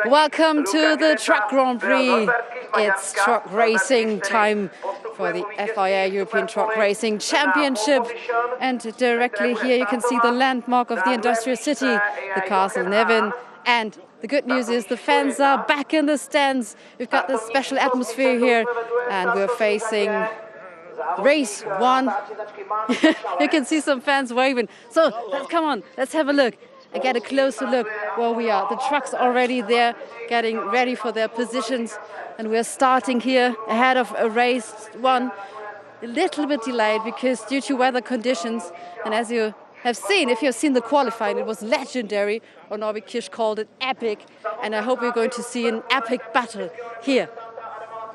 Welcome to the Truck Grand Prix. It's truck racing time for the FIA European Truck Racing Championship. And directly here you can see the landmark of the industrial city, the Castle Nevin. And the good news is the fans are back in the stands. We've got this special atmosphere here and we're facing race one. You can see some fans waving. So come on, let's have a look and get a closer look where we are. The trucks already there, getting ready for their positions. And we're starting here ahead of a race one. A little bit delayed because due to weather conditions. And as you have seen, if you've seen the qualifying, it was legendary, or Norbert Kisch called it epic. And I hope we're going to see an epic battle here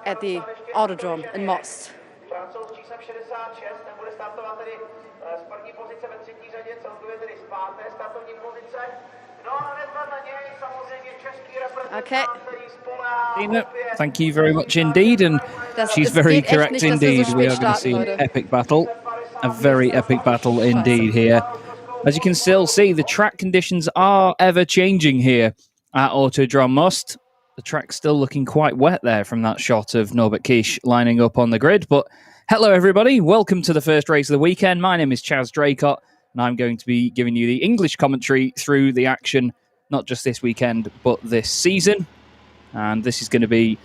at the Autodrome in Most. Okay. Dina, thank you very much indeed, and she's very correct indeed. We are going to see an epic battle, a very epic battle indeed here. As you can still see, the track conditions are ever changing here at Autodrome Most. The track's still looking quite wet there from that shot of Norbert Kisch lining up on the grid. But hello everybody, welcome to the first race of the weekend. My name is Chaz Draycott, and I'm going to be giving you the English commentary through the action, not just this weekend, but this season. And this is going to be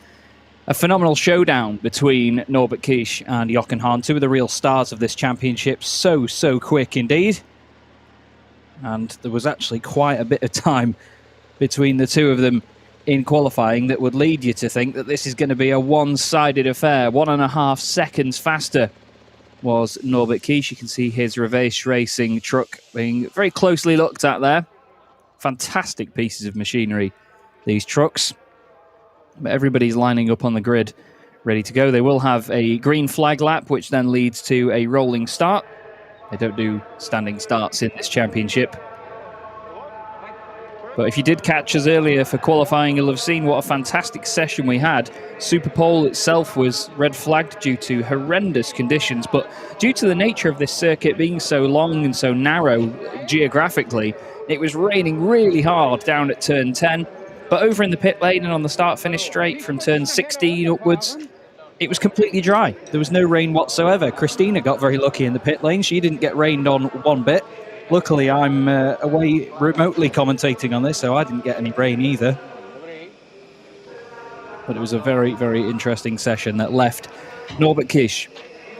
a phenomenal showdown between Norbert Kisch and Jochen Hahn, two of the real stars of this championship. So quick indeed. And there was actually quite a bit of time between the two of them in qualifying that would lead you to think that this is going to be a one-sided affair. 1.5 seconds faster was Norbert Kisch. You can see his Reveche Racing truck being very closely looked at there. Fantastic pieces of machinery, these trucks. But everybody's lining up on the grid, ready to go. They will have a green flag lap, which then leads to a rolling start. They don't do standing starts in this championship. But if you did catch us earlier for qualifying, you'll have seen what a fantastic session we had. Superpole itself was red flagged due to horrendous conditions, but due to the nature of this circuit being so long and so narrow geographically, it was raining really hard down at turn 10. But over in the pit lane and on the start-finish straight from turn 16 upwards, it was completely dry. There was no rain whatsoever. Christina got very lucky in the pit lane. She didn't get rained on one bit. Luckily, I'm away remotely commentating on this, so I didn't get any rain either. But it was a very interesting session that left Norbert Kisch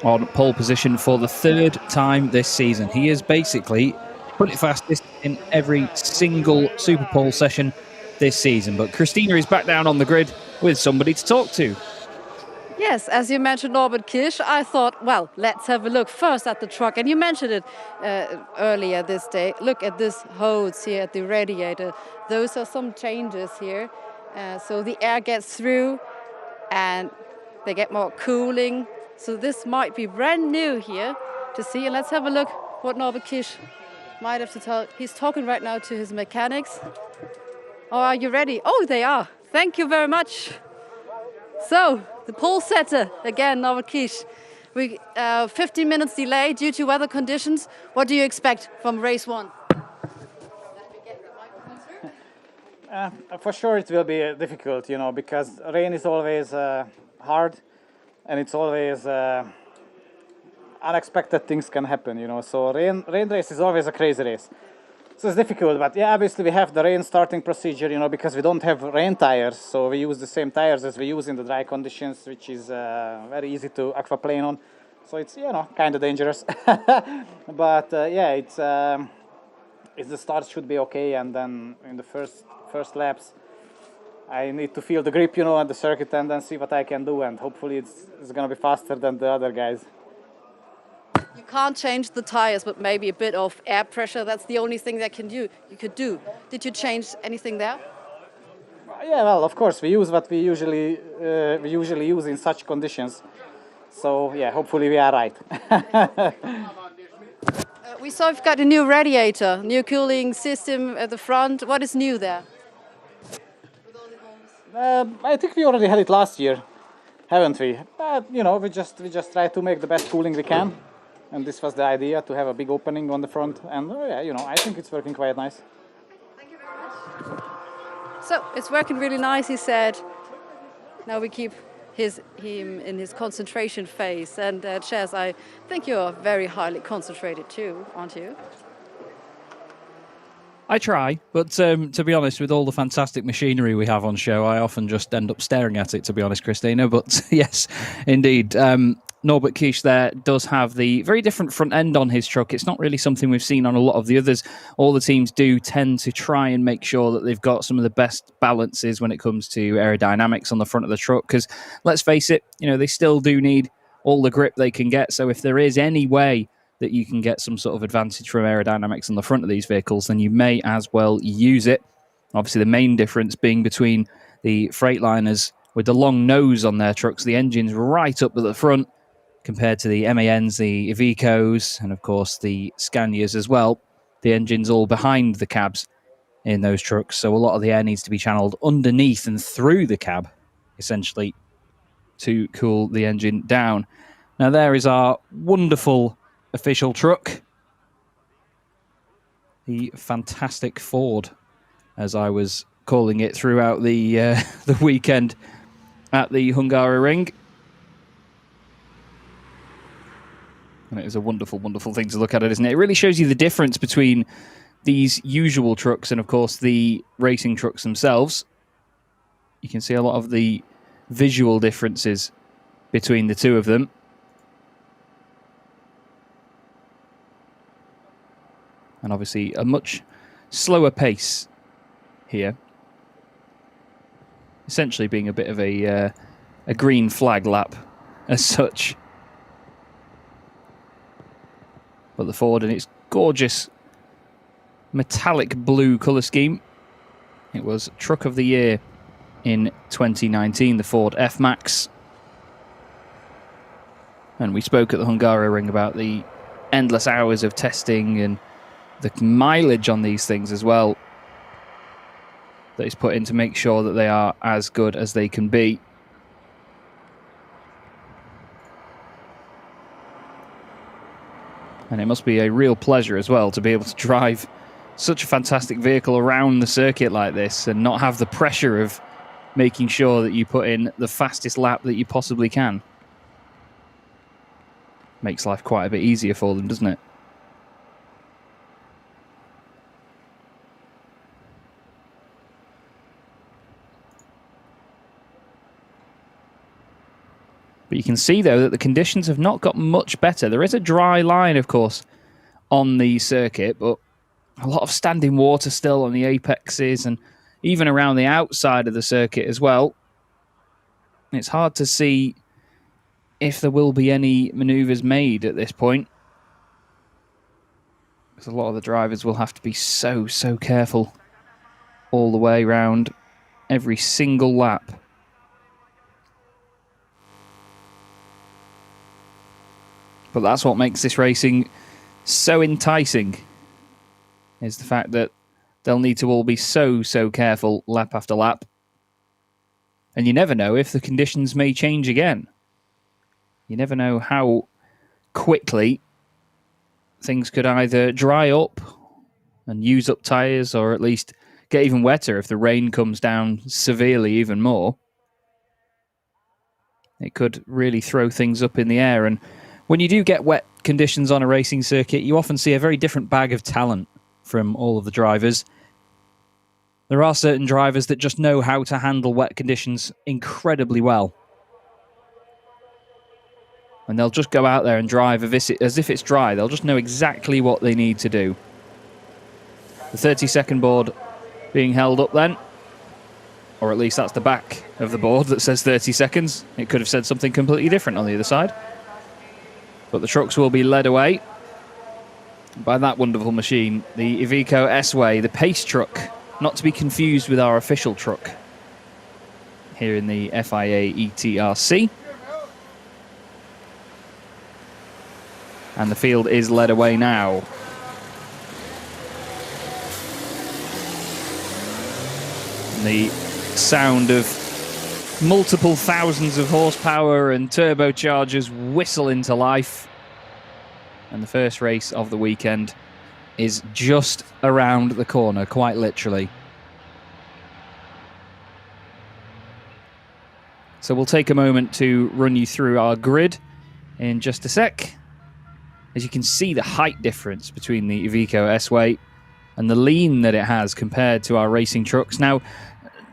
on pole position for the third time this season. He is basically put it fastest in every single Superpole session this season. But Christina is back down on the grid with somebody to talk to. Yes, as you mentioned Norbert Kisch, I thought, well, let's have a look first at the truck. And you mentioned it earlier this day. Look at this hose here at the radiator. Those are some changes here. So the air gets through and they get more cooling. So this might be brand new here to see. And let's have a look what Norbert Kisch might have to tell. He's talking right now to his mechanics. Oh, are you ready? Oh, they are. Thank you very much. So, the pole setter, again, Norbert Kisch. 15 minutes delay due to weather conditions. What do you expect from race one? For sure it will be difficult, you know, because rain is always hard and it's always unexpected things can happen, you know. So rain race is always a crazy race. So it's difficult, but yeah, obviously we have the rain starting procedure, you know, because we don't have rain tires, so we use the same tires as we use in the dry conditions, which is very easy to aquaplane on. So it's, you know, kind of dangerous. But yeah, it's the start should be okay, and then in the first laps, I need to feel the grip, you know, at the circuit, and then see what I can do, and hopefully it's going to be faster than the other guys. You can't change the tires, but maybe a bit of air pressure. That's the only thing that you could do. Did you change anything there? Yeah, well, of course, we use what we usually use in such conditions. So yeah, hopefully we are right. We saw you've got a new radiator, new cooling system at the front. What is new there? I think we already had it last year, haven't we? But you know, we just try to make the best cooling we can. And this was the idea, to have a big opening on the front. And yeah, you know, I think it's working quite nice. Thank you very much. So it's working really nice, he said. Now we keep him in his concentration phase. And Chaz, I think you're very highly concentrated too, aren't you? I try, but to be honest, with all the fantastic machinery we have on show, I often just end up staring at it, to be honest, Christina. But yes, indeed. Norbert Kish there does have the very different front end on his truck. It's not really something we've seen on a lot of the others. All the teams do tend to try and make sure that they've got some of the best balances when it comes to aerodynamics on the front of the truck. Because let's face it, they still do need all the grip they can get. So if there is any way that you can get some sort of advantage from aerodynamics on the front of these vehicles, then you may as well use it. Obviously, the main difference being between the Freightliners with the long nose on their trucks, the engine's right up at the front, compared to the MANs, the Ivecos, and of course the Scanias as well. The engine's all behind the cabs in those trucks, so a lot of the air needs to be channeled underneath and through the cab, essentially, to cool the engine down. Now there is our wonderful official truck, the fantastic Ford, as I was calling it throughout the the weekend at the Hungaroring. And it is a wonderful, wonderful thing to look at, isn't it? It really shows you the difference between these usual trucks and, of course, the racing trucks themselves. You can see a lot of the visual differences between the two of them. And obviously a much slower pace here. Essentially being a bit of a green flag lap as such. But the Ford in its gorgeous metallic blue colour scheme. It was Truck of the Year in 2019, the Ford F-Max. And we spoke at the Hungaroring about the endless hours of testing and the mileage on these things as well that is put in to make sure that they are as good as they can be. And it must be a real pleasure as well to be able to drive such a fantastic vehicle around the circuit like this and not have the pressure of making sure that you put in the fastest lap that you possibly can. Makes life quite a bit easier for them, doesn't it? But you can see, though, that the conditions have not got much better. There is a dry line, of course, on the circuit, but a lot of standing water still on the apexes and even around the outside of the circuit as well. It's hard to see if there will be any manoeuvres made at this point, because a lot of the drivers will have to be so careful all the way around every single lap. But that's what makes this racing so enticing, is the fact that they'll need to all be so careful lap after lap. And you never know if the conditions may change again. You never know how quickly things could either dry up and use up tyres, or at least get even wetter if the rain comes down severely even more. It could really throw things up in the air. And when you do get wet conditions on a racing circuit, you often see a very different bag of talent from all of the drivers. There are certain drivers that just know how to handle wet conditions incredibly well. And they'll just go out there and drive as if it's dry. They'll just know exactly what they need to do. The 30-second board being held up then. Or at least that's the back of the board that says 30 seconds. It could have said something completely different on the other side. But the trucks will be led away by that wonderful machine, the Iveco S-Way, the pace truck, not to be confused with our official truck here in the FIA ETRC. And the field is led away now. And the sound of multiple thousands of horsepower and turbochargers whistle into life. And the first race of the weekend is just around the corner, quite literally. So we'll take a moment to run you through our grid in just a sec. As you can see, the height difference between the Iveco S-Way and the lean that it has compared to our racing trucks. Now,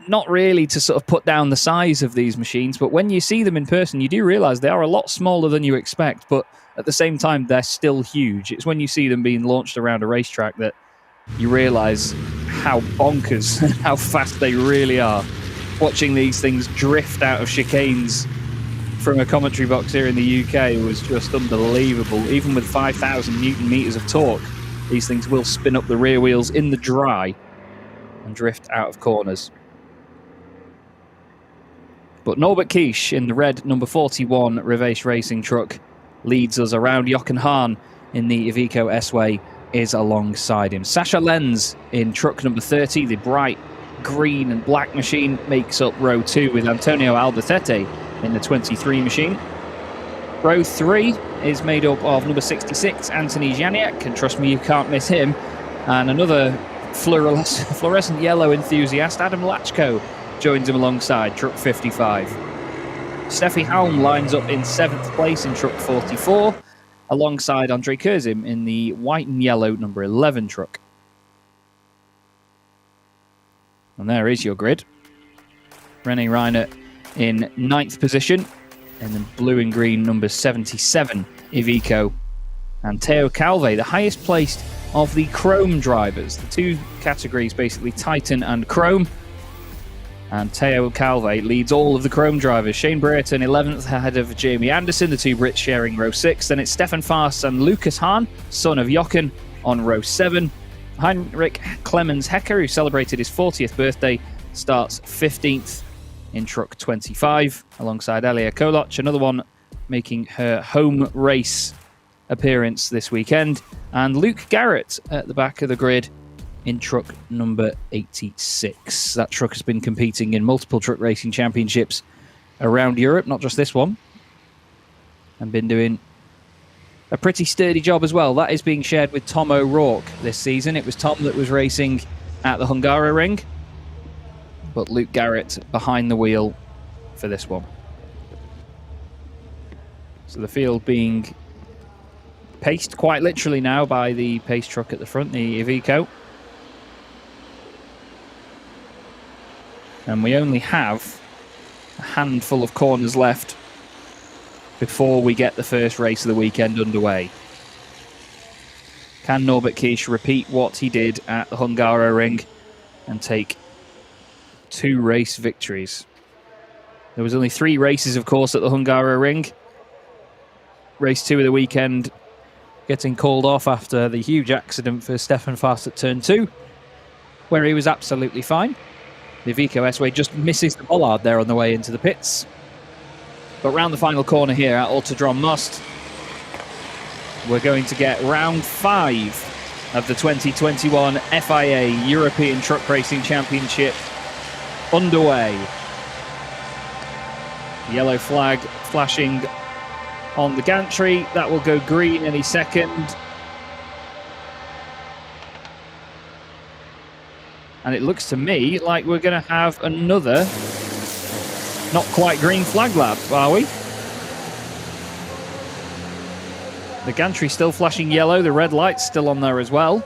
not really to sort of put down the size of these machines, but when you see them in person, you do realize they are a lot smaller than you expect, but at the same time, they're still huge. It's when you see them being launched around a racetrack that you realize how bonkers and how fast they really are. Watching these things drift out of chicanes from a commentary box here in the UK was just unbelievable. Even with 5,000 Newton meters of torque, these things will spin up the rear wheels in the dry and drift out of corners. But Norbert Kisch in the red number 41 Revace racing truck leads us around. Jochen Hahn in the Iveco S-Way is alongside him. Sascha Lenz in truck number 30, the bright green and black machine, makes up row 2 with Antonio Albacete in the 23 machine. Row 3 is made up of number 66, Anthony Janiak, and trust me, you can't miss him. And another fluorescent yellow enthusiast, Adam Lachko, joins him alongside truck 55. Steffi Halm lines up in 7th place in truck 44, alongside Andre Kurzim in the white and yellow number 11 truck. And there is your grid. René Reinert in 9th position, and then blue and green number 77 Iveco, and Theo Calve, the highest placed of the chrome drivers. The two categories, basically Titan and Chrome. And Theo Calve leads all of the chrome drivers. Shane Brereton 11th ahead of Jamie Anderson, the two Brits sharing row 6. Then it's Stefan Faas and Lucas Hahn, son of Jochen, on row 7. Heinrich Clemens Hecker, who celebrated his 40th birthday, starts 15th in truck 25, alongside Elia Koloc, another one making her home race appearance this weekend. And Luke Garrett at the back of the grid in truck number 86. That truck has been competing in multiple truck racing championships around Europe, not just this one, and been doing a pretty sturdy job as well. That is being shared with Tom O'Rourke this season. It was Tom that was racing at the Hungaroring, but Luke Garrett behind the wheel for this one. So the field being paced quite literally now by the pace truck at the front, the Iveco. And we only have a handful of corners left before we get the first race of the weekend underway. Can Norbert Kisch repeat what he did at the Hungaroring and take 2 race victories? There was only 3 races, of course, at the Hungaroring. Race 2 of the weekend getting called off after the huge accident for Stefan Faas at turn 2, where he was absolutely fine. The Iveco S-Way just misses the bollard there on the way into the pits. But round the final corner here at Autodrom Most, we're going to get round 5 of the 2021 FIA European Truck Racing Championship underway. Yellow flag flashing on the gantry. That will go green any second. And it looks to me like we're going to have another not quite green flag lap, are we? The gantry still flashing yellow, the red light's still on there as well.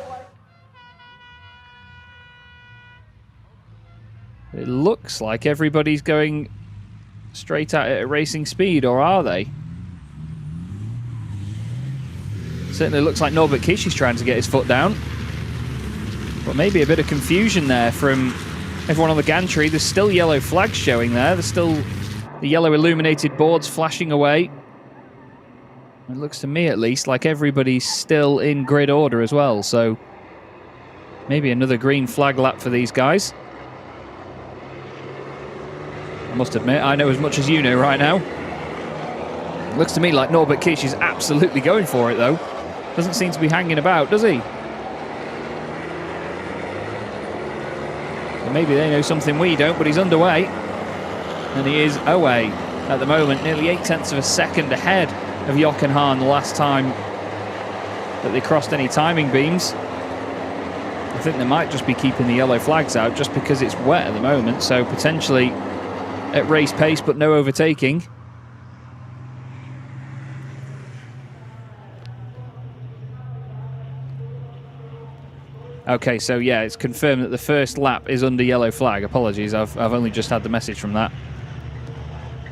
It looks like everybody's going straight at it at racing speed, or are they? Certainly looks like Norbert Kisch is trying to get his foot down. But maybe a bit of confusion there from everyone on the gantry. There's still yellow flags showing there. There's still the yellow illuminated boards flashing away. It looks to me, at least, like everybody's still in grid order as well. So maybe another green flag lap for these guys. I must admit, I know as much as you know right now. It looks to me like Norbert Kisch is absolutely going for it, though. Doesn't seem to be hanging about, does he? Maybe they know something we don't, but he's underway. And he is away at the moment, nearly 0.8 of a second ahead of Jochen Hahn the last time that they crossed any timing beams. I think they might just be keeping the yellow flags out just because it's wet at the moment, so potentially at race pace, but no overtaking. Okay, so yeah, it's confirmed that the first lap is under yellow flag. Apologies, I've only just had the message from that.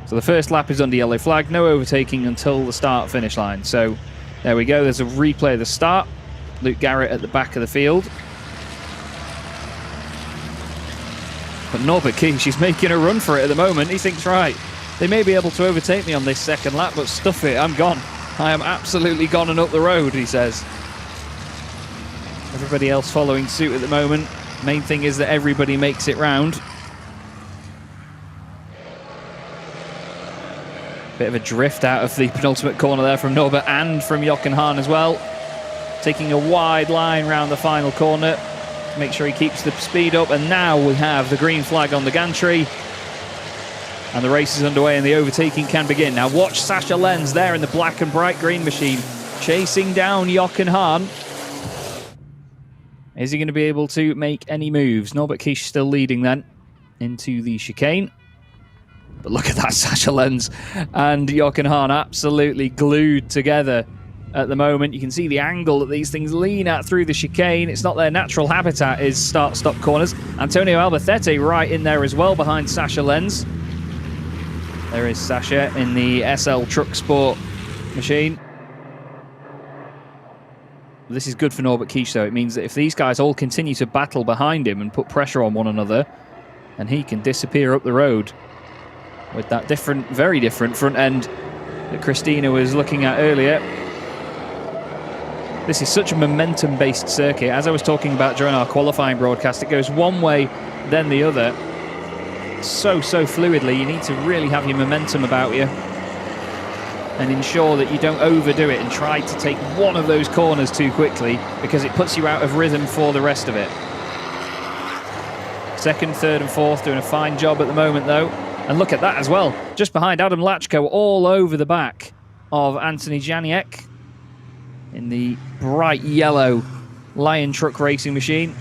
So the first lap is under yellow flag, no overtaking until the start-finish line. So there we go, there's a replay of the start. Luke Garrett at the back of the field. But Norbert Kish, he's making a run for it at the moment. He thinks, right, they may be able to overtake me on this second lap, but stuff it, I'm gone. I am absolutely gone and up the road, he says. Everybody else following suit at the moment. Main thing is that everybody makes it round. Bit of a drift out of the penultimate corner there from Norbert and from Jochen Hahn as well. Taking a wide line round the final corner to make sure he keeps the speed up. And now we have the green flag on the gantry. And the race is underway and the overtaking can begin. Now watch Sascha Lenz there in the black and bright green machine, chasing down Jochen Hahn. Is he going to be able to make any moves? Norbert Kish still leading then into the chicane. But look at that, Sascha Lenz and Jochen Hahn absolutely glued together at the moment. You can see the angle that these things lean at through the chicane. It's not their natural habitat, is start-stop corners. Antonio Albacete right in there as well behind Sascha Lenz. There is Sascha in the SL Truck Sport machine. This is good for Norbert Kish, though. It means that if these guys all continue to battle behind him and put pressure on one another, then he can disappear up the road with that different, very different front end that Christina was looking at earlier. This is such a momentum-based circuit. As I was talking about during our qualifying broadcast, it goes one way, then the other. So fluidly. You need to really have your momentum about you and ensure that you don't overdo it and try to take one of those corners too quickly, because it puts you out of rhythm for the rest of it. Second, third and fourth doing a fine job at the moment, though. And look at that as well. Just behind Adam Lachko, all over the back of Anthony Janiek in the bright yellow Lion Truck Racing machine.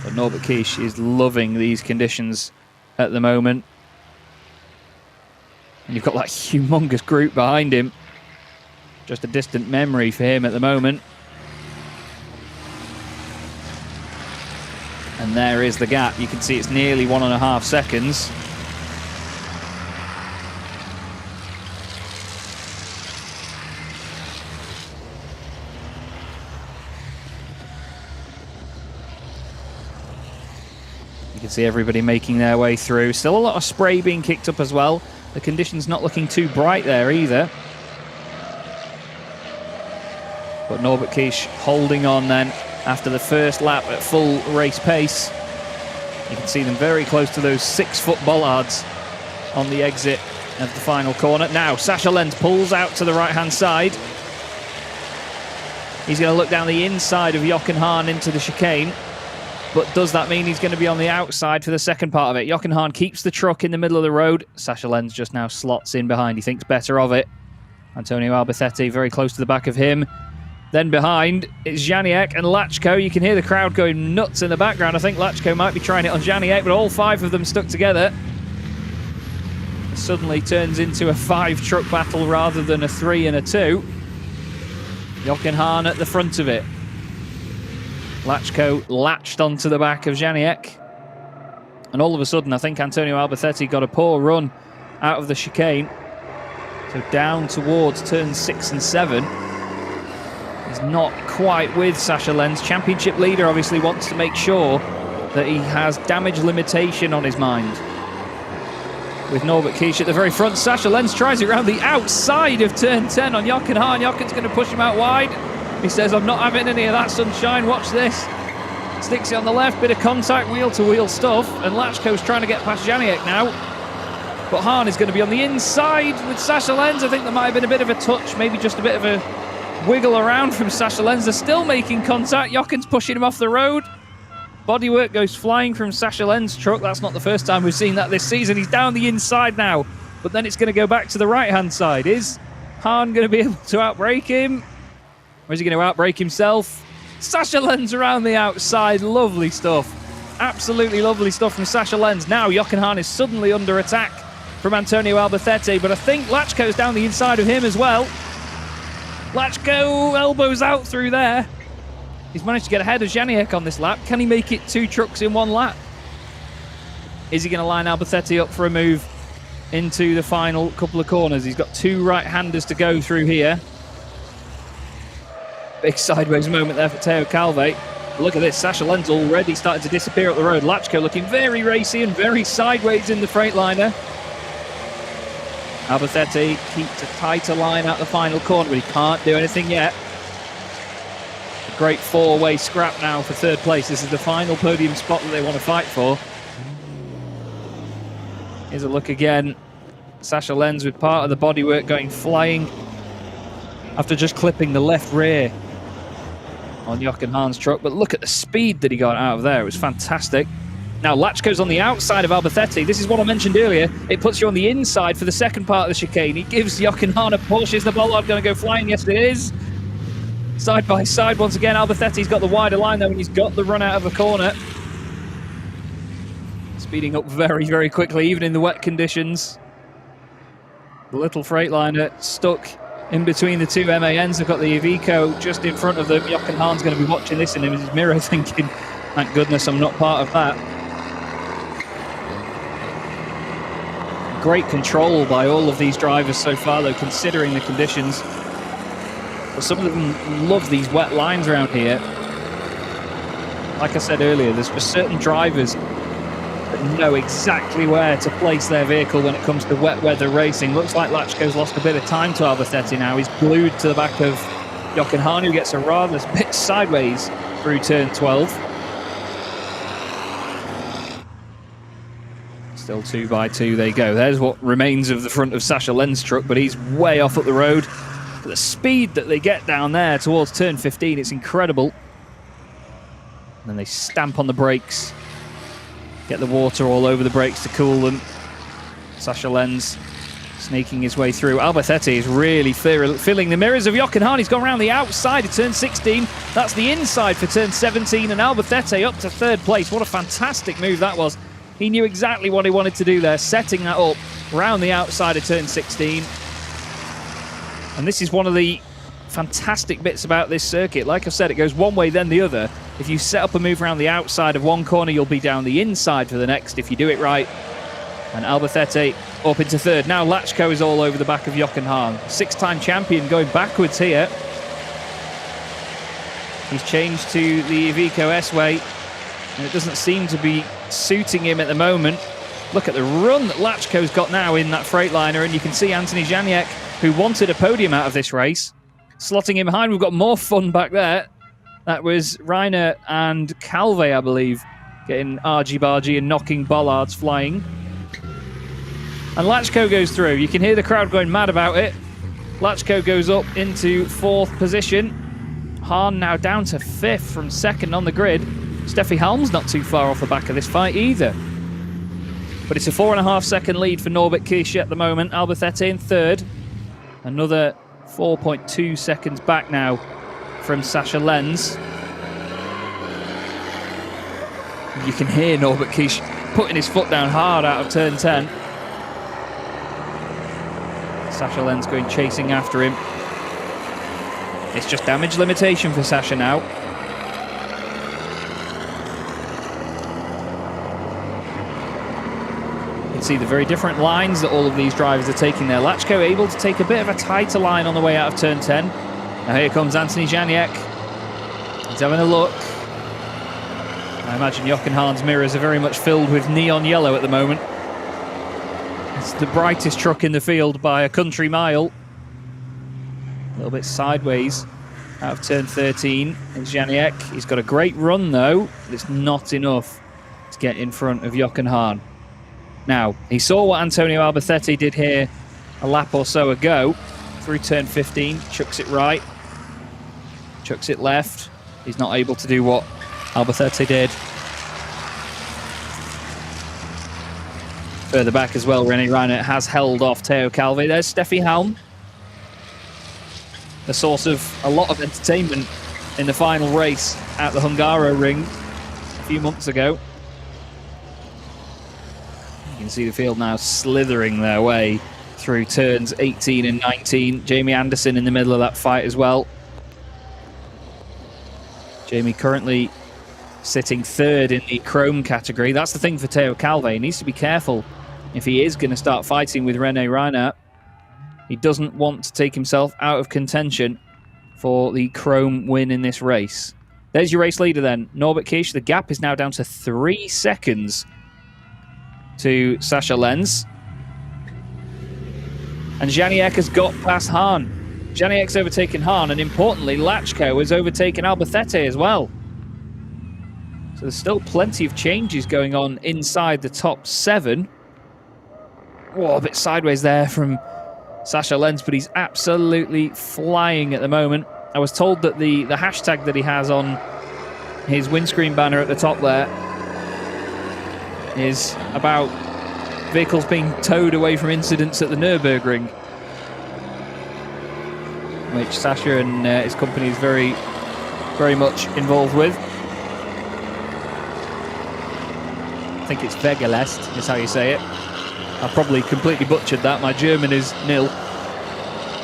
But Norbert Kish is loving these conditions at the moment. And you've got that humongous group behind him. Just a distant memory for him at the moment. And there is the gap. You can see it's nearly 1.5 seconds. You can see everybody making their way through. Still a lot of spray being kicked up as well. The conditions not looking too bright there either. But Norbert Kish holding on then after the first lap at full race pace. You can see them very close to those 6-foot bollards on the exit of the final corner. Now Sascha Lenz pulls out to the right-hand side. He's going to look down the inside of Jochen Hahn into the chicane. But does that mean he's going to be on the outside for the second part of it? Jochen Hahn keeps the truck in the middle of the road. Sascha Lenz just now slots in behind. He thinks better of it. Antonio Albacete very close to the back of him. Then behind, it's Janiek and Lachko. You can hear the crowd going nuts in the background. I think Lachko might be trying it on Janiek, but all 5 of them stuck together. It suddenly turns into a 5-truck battle rather than a 3 and a 2. Jochen Hahn at the front of it. Lachko latched onto the back of Janiek. And all of a sudden, I think Antonio Albacete got a poor run out of the chicane. So down towards turns 6 and 7. He's not quite with Sascha Lenz. Championship leader obviously wants to make sure that he has damage limitation on his mind. With Norbert Kish at the very front, Sascha Lenz tries it around the outside of turn 10 on Jochen Hahn. Jochen's going to push him out wide. He says, I'm not having any of that sunshine, watch this. Sticks it on the left, bit of contact, wheel-to-wheel stuff, and Lachko's trying to get past Janiek now. But Hahn is going to be on the inside with Sascha Lenz. I think there might have been a bit of a touch, maybe just a bit of a wiggle around from Sascha Lenz. They're still making contact. Jochen's pushing him off the road. Bodywork goes flying from Sascha Lenz's truck. That's not the first time we've seen that this season. He's down the inside now, but then it's going to go back to the right-hand side. Is Hahn going to be able to outbrake him? Or is he going to outbrake himself? Sascha Lenz around the outside. Lovely stuff. Absolutely lovely stuff from Sasha Lenz. Now Jochen Hahn is suddenly under attack from Antonio Albacete, but I think Lachko's down the inside of him as well. Lachko elbows out through there. He's managed to get ahead of Janiek on this lap. Can he make it 2 trucks in 1 lap? Is he going to line Albacete up for a move into the final couple of corners? He's got 2 right-handers to go through here. Big sideways moment there for Teo Calve. Look at this, Sasha Lenz already starting to disappear up the road. Lachko looking very racy and very sideways in the Freightliner. Albacete keeps a tighter line out the final corner, but he can't do anything yet. A great 4-way scrap now for 3rd place. This is the final podium spot that they want to fight for. Here's a look again. Sasha Lenz with part of the bodywork going flying after just clipping the left rear on Jochen Hahn's truck. But look at the speed that he got out of there. It was fantastic. Now Lachko's on the outside of Albacete. This is what I mentioned earlier. It puts you on the inside for the second part of the chicane. He gives Jochen Hahn a push. Is the bollard going to go flying? Yes, it is. Side by side once again. Albacete's got the wider line though, and he's got the run out of the corner. Speeding up very, very quickly, even in the wet conditions. The little Freightliner stuck in between the 2 MANs. They've got the Iveco just in front of them. Jochen Hahn's going to be watching this in his mirror thinking, thank goodness I'm not part of that. Great control by all of these drivers so far, though, considering the conditions. But some of them love these wet lines around here. Like I said earlier, there's just certain drivers that know exactly where to place their vehicle when it comes to wet weather racing. Looks like Lachko's lost a bit of time to Albacete now. He's glued to the back of Jochen Hahn, who gets a rather bit sideways through turn 12. Still 2 by 2 they go. There's what remains of the front of Sasha Lenz's truck, but he's way off up the road. But the speed that they get down there towards turn 15, it's incredible. And then they stamp on the brakes, get the water all over the brakes to cool them. Sasha Lenz sneaking his way through. Albacete is really filling the mirrors of Jochen Hahn. He's gone around the outside of turn 16. That's the inside for turn 17, and Albacete up to 3rd place. What a fantastic move that was. He knew exactly what he wanted to do there, setting that up around the outside of turn 16. And this is one of the fantastic bits about this circuit. Like I said, it goes one way, then the other. If you set up a move around the outside of one corner, you'll be down the inside for the next if you do it right. And Albacete up into 3rd. Now Lachko is all over the back of Jochen Hahn. 6-time champion going backwards here. He's changed to the Iveco S-Way, and it doesn't seem to be suiting him at the moment. Look at the run that Lachko's got now in that Freightliner, and you can see Anthony Janiek, who wanted a podium out of this race, slotting him behind. We've got more fun back there. That was Reiner and Calve, I believe, getting argy-bargy and knocking bollards flying. And Lachko goes through. You can hear the crowd going mad about it. Lachko goes up into 4th position. Hahn now down to 5th from 2nd on the grid. Steffi Helm's not too far off the back of this fight either. But it's a 4.5-second lead for Norbert Kisch at the moment. Albacete in 3rd. Another 4.2 seconds back now from Sasha Lenz. You can hear Norbert Kisch putting his foot down hard out of turn 10. Sasha Lenz going chasing after him. It's just damage limitation for Sasha now. See the very different lines that all of these drivers are taking there. Lachko able to take a bit of a tighter line on the way out of turn 10. Now here comes Anthony Janiek. He's having a look. I imagine Jochen Hahn's mirrors are very much filled with neon yellow at the moment. It's the brightest truck in the field by a country mile. A little bit sideways out of turn 13 is Janiek. He's got a great run though, but it's not enough to get in front of Jochen Hahn. Now, he saw what Antonio Albacete did here a lap or so ago. Through turn 15, chucks it right, chucks it left. He's not able to do what Albacete did. Further back as well, René Reiner has held off Teo Calve. There's Steffi Helm. The source of a lot of entertainment in the final race at the Hungaro Ring a few months ago. can see the field now slithering their way through turns 18 and 19. Jamie Anderson in the middle of that fight as well. Jamie currently sitting third in the chrome category. That's the thing for Theo Calve. He needs to be careful if he is going to start fighting with René Reinhardt. He doesn't want to take himself out of contention for the chrome win in this race. There's your race leader then, Norbert Kish. The gap is now down to 3 seconds to Sascha Lenz. And Janiek has got past Hahn. Janiek's overtaken Hahn, and importantly, Lachko has overtaken Albacete as well. So there's still plenty of changes going on inside the top 7. Whoa, a bit sideways there from Sascha Lenz, but he's absolutely flying at the moment. I was told that the hashtag that he has on his windscreen banner at the top there is about vehicles being towed away from incidents at the Nürburgring, which Sascha and his company is very, very much involved with. I think it's Wegelest is how you say it. I've probably completely butchered that. My German is nil.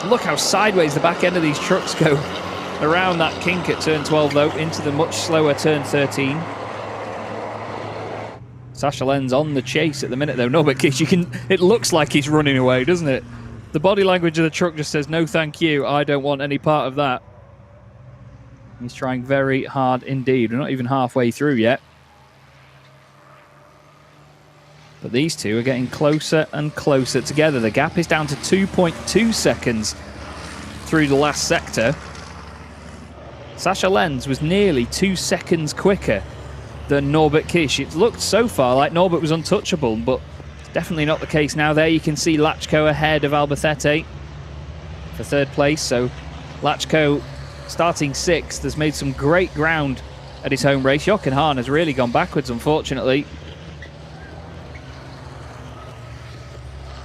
Look how sideways the back end of these trucks go around that kink at turn 12, though, into the much slower turn 13. Sascha Lenz on the chase at the minute, though. Norbert Kish, it looks like he's running away, doesn't it? The body language of the truck just says, no thank you, I don't want any part of that. He's trying very hard indeed. We're not even halfway through yet. But these two are getting closer and closer together. The gap is down to 2.2 seconds through the last sector. Sascha Lenz was nearly 2 seconds quicker than Norbert Kish. It looked so far like Norbert was untouchable, but it's definitely not the case now. There you can see Lachko ahead of Albacete for third place. So Lachko starting 6th has made some great ground at his home race. Jochen Hahn has really gone backwards, unfortunately.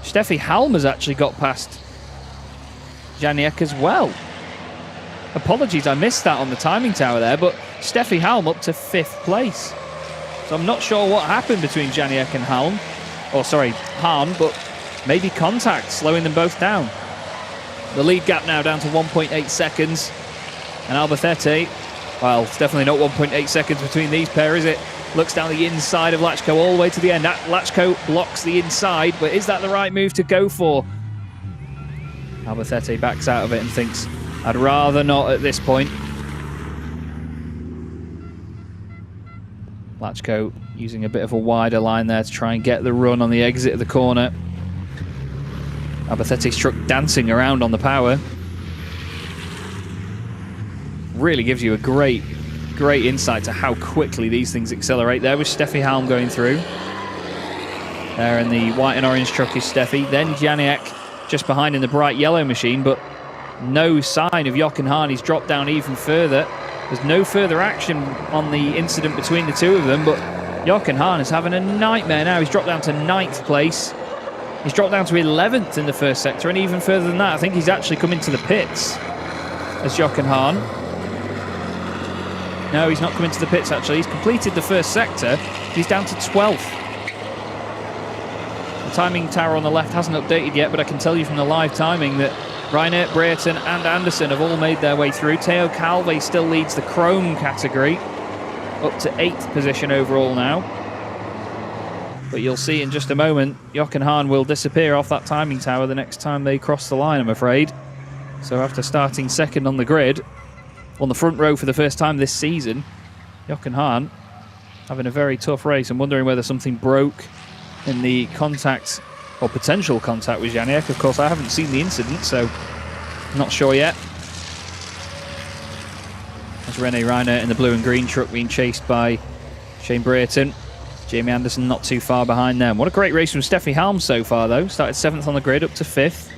Steffi Halm has actually got past Janiek as well. Apologies, I missed that on the timing tower there, but Steffi Halm up to 5th place. So I'm not sure what happened between Janiek and Halm. Or sorry, Hahn, but maybe contact slowing them both down. The lead gap now down to 1.8 seconds. And Albacete, well, it's definitely not 1.8 seconds between these pair, is it? Looks down the inside of Lachko all the way to the end. Lachko blocks the inside, but is that the right move to go for? Albacete backs out of it and thinks, I'd rather not at this point. Lachko using a bit of a wider line there to try and get the run on the exit of the corner. Albacete's truck dancing around on the power. Really gives you a great insight to how quickly these things accelerate. There was Steffi Halm going through. There in the white and orange truck is Steffi. Then Janiek just behind in the bright yellow machine, but no sign of Jochen Hahn. He's dropped down even further. There's no further action on the incident between the two of them, but Jochen Hahn is having a nightmare now. He's dropped down to 9th place. He's dropped down to 11th in the first sector, and even further than that, I think he's actually come into the pits as Jochen Hahn. No, he's not come into the pits, actually. He's completed the first sector. He's down to 12th. The timing tower on the left hasn't updated yet, but I can tell you from the live timing that Reinert, Brereton and Anderson have all made their way through. Theo Calve still leads the chrome category, up to 8th position overall now. But you'll see in just a moment, Jochen Hahn will disappear off that timing tower the next time they cross the line, I'm afraid. So after starting 2nd on the grid, on the front row for the first time this season, Jochen Hahn having a very tough race. I'm wondering whether something broke in the contact or potential contact with Janiek. Of course, I haven't seen the incident, so I'm not sure yet. There's René Reinhardt in the blue and green truck being chased by Shane Brereton. Jamie Anderson not too far behind them. What a great race from Steffi Halm so far, though. Started 7th on the grid, up to 5th.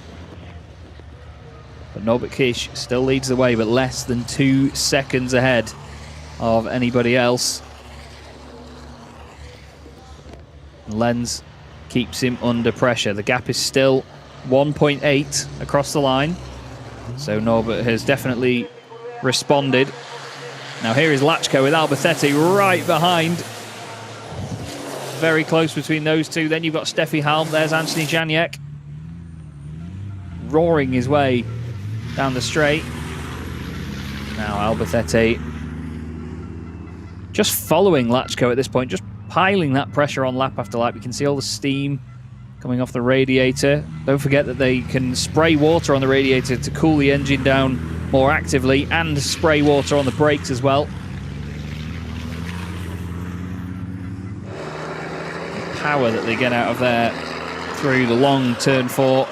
But Norbert Kish still leads the way, but less than 2 seconds ahead of anybody else. Lenz keeps him under pressure. The gap is still 1.8 across the line. So Norbert has definitely responded. Now here is Lachko with Albacete right behind. Very close between those two. Then you've got Steffi Halm. There's Anthony Janiek roaring his way down the straight. Now Albacete just following Lachko at this point, just piling that pressure on lap after lap. You can see all the steam coming off the radiator. Don't forget that they can spray water on the radiator to cool the engine down more actively, and spray water on the brakes as well. The power that they get out of there through the long turn 4,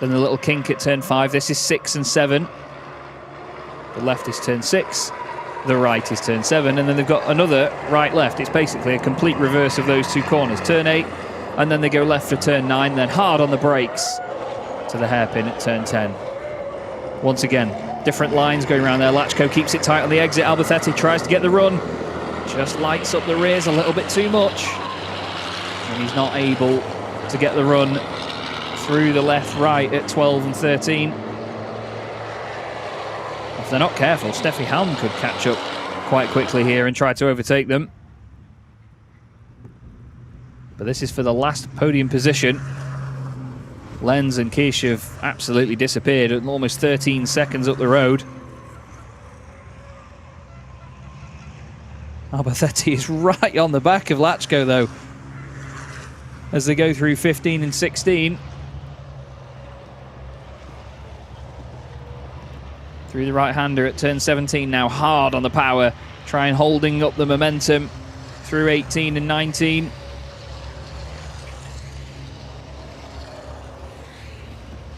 then the little kink at turn 5. This is 6 and 7. The left is turn 6, the right is turn 7, and then they've got another right-left. It's basically a complete reverse of those two corners. Turn 8, and then they go left for turn 9, then hard on the brakes to the hairpin at turn 10. Once again, different lines going around there. Lachko keeps it tight on the exit. Albacete tries to get the run, just lights up the rears a little bit too much, and he's not able to get the run through the left-right at 12 and 13. If they're not careful, Steffi Halm could catch up quite quickly here and try to overtake them. But this is for the last podium position. Lenz and Kish have absolutely disappeared at almost 13 seconds up the road. Albacete is right on the back of Lachko, though, as they go through 15 and 16. Through the right-hander at turn 17 now, hard on the power, trying holding up the momentum through 18 and 19.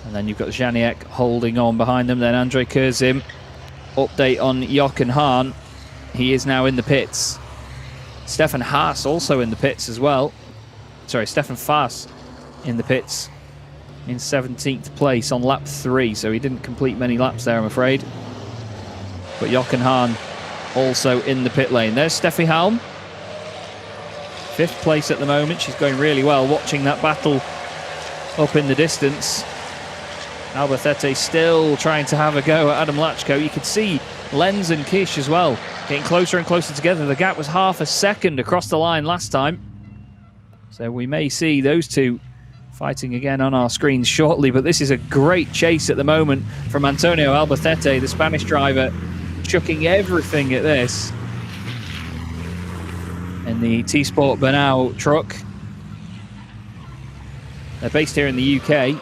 And then you've got Janiek holding on behind them, then Andre Kurzim. Update on Jochen Hahn. He is now in the pits. Stefan Haas also in the pits as well. Sorry, Stefan Faas in the pits in 17th place on lap 3, so he didn't complete many laps there, I'm afraid. But Jochen Hahn also in the pit lane. There's Steffi Halm, 5th place at the moment. She's going really well, watching that battle up in the distance. Albacete still trying to have a go at Adam Lachko. You could see Lenz and Kish as well getting closer and closer together. The gap was half a second across the line last time, so we may see those two fighting again on our screens shortly. But this is a great chase at the moment from Antonio Albacete, the Spanish driver, chucking everything at this in the T-Sport Bernal truck. They're based here in the UK.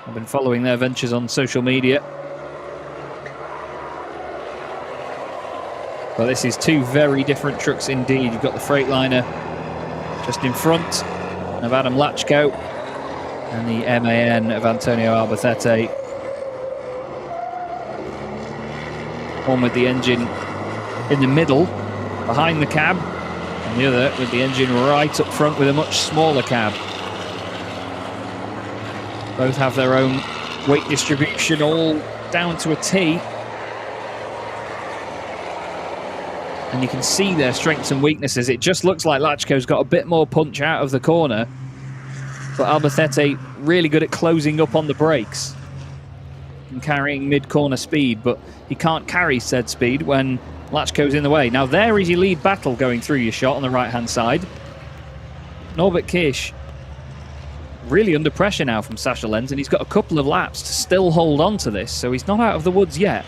I've been following their ventures on social media. Well, this is two very different trucks indeed. You've got the Freightliner just in front of Adam Lachko and the MAN of Antonio Albacete. One with the engine in the middle, behind the cab, and the other with the engine right up front with a much smaller cab. Both have their own weight distribution all down to a T. And you can see their strengths and weaknesses. It just looks like Lachko's got a bit more punch out of the corner, but Albacete really good at closing up on the brakes and carrying mid-corner speed, but he can't carry said speed when Lachko's in the way. Now there is your lead battle going through your shot on the right-hand side. Norbert Kish really under pressure now from Sascha Lenz, and he's got a couple of laps to still hold on to this, so he's not out of the woods yet.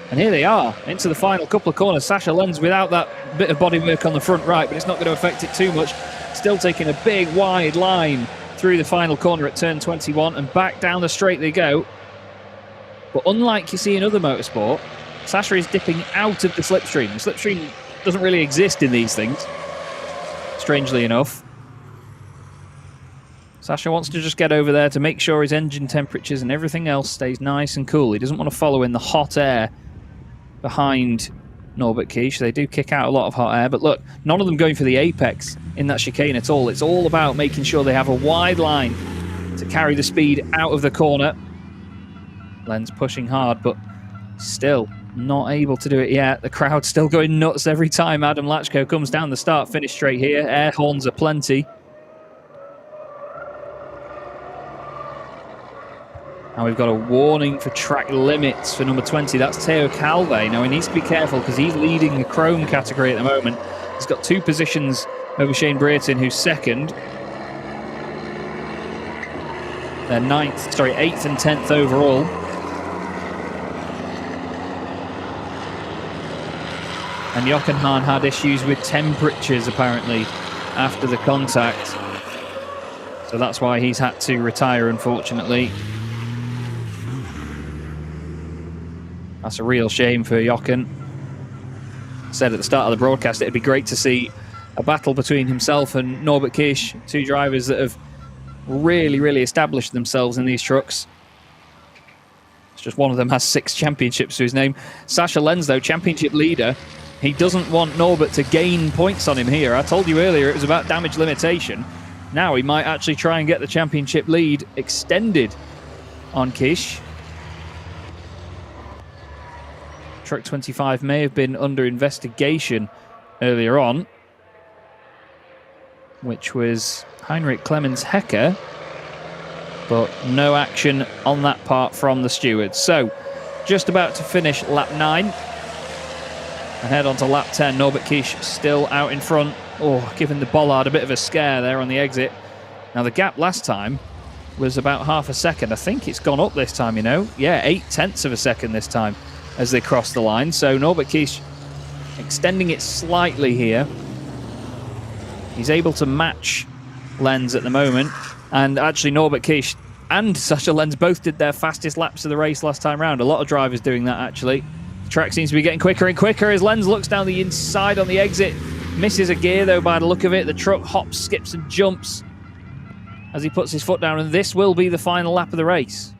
And here they are, into the final couple of corners. Sascha Lenz without that bit of bodywork on the front right, but it's not going to affect it too much. Still taking a big wide line through the final corner at turn 21, and back down the straight they go. But unlike you see in other motorsport, Sascha is dipping out of the slipstream. The slipstream doesn't really exist in these things, strangely enough. Sascha wants to just get over there to make sure his engine temperatures and everything else stays nice and cool. He doesn't want to follow in the hot air behind Norbert Kish. They do kick out a lot of hot air, but look, none of them going for the apex in that chicane at all. It's all about making sure they have a wide line to carry the speed out of the corner. Lenz pushing hard, but still not able to do it yet. The crowd's still going nuts every time Adam Lachko comes down the start-finish straight here. Air horns are plenty. And we've got a warning for track limits for number 20. That's Teo Calve. Now, he needs to be careful because he's leading the Chrome category at the moment. He's got 2 positions over Shane Brereton, who's second. They're 8th and 10th overall. And Jochen Hahn had issues with temperatures, apparently, after the contact. So that's why he's had to retire, unfortunately. That's a real shame for Jochen. I said at the start of the broadcast it'd be great to see a battle between himself and Norbert Kish, 2 drivers that have really established themselves in these trucks. It's just one of them has 6 championships to his name. Sasha Lenz, though, championship leader. He doesn't want Norbert to gain points on him here. I told you earlier it was about damage limitation. Now he might actually try and get the championship lead extended on Kish. Truck 25 may have been under investigation earlier on, which was Heinrich Clemens Hecker, but no action on that part from the stewards. So, just about to finish lap 9. Ahead onto lap 10, Norbert Kish still out in front. Oh, giving the bollard a bit of a scare there on the exit. Now, the gap last time was about half a second. I think it's gone up this time, you know. Yeah, 0.8 of a second this time as they cross the line. So Norbert Kish extending it slightly here. He's able to match Lenz at the moment. And actually Norbert Kish and Sasha Lenz both did their fastest laps of the race last time round. A lot of drivers doing that, actually. The track seems to be getting quicker and quicker as Lenz looks down the inside on the exit. Misses a gear, though, by the look of it. The truck hops, skips and jumps as he puts his foot down. And this will be the final lap of the race.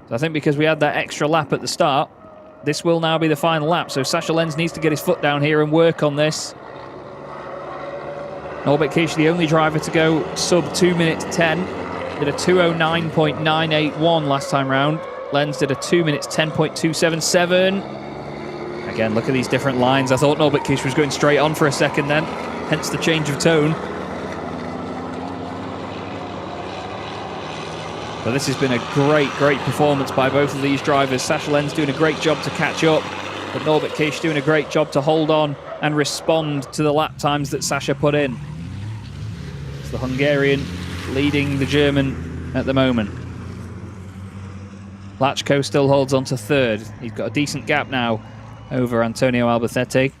So I think because we had that extra lap at the start, this will now be the final lap. So Sasha Lenz needs to get his foot down here and work on this. Norbert Kish, the only driver to go sub 2 minutes 10. Did a 2:09.981 last time round. Lenz did a 2 minutes 10.277. Again, look at these different lines. I thought Norbert Kish was going straight on for a second then, hence the change of tone. But this has been a great performance by both of these drivers. Sasha Lenz doing a great job to catch up, but Norbert Kish doing a great job to hold on and respond to the lap times that Sasha put in. It's the Hungarian leading the German at the moment. Lachko still holds on to third. He's got a decent gap now over Antonio Albacete.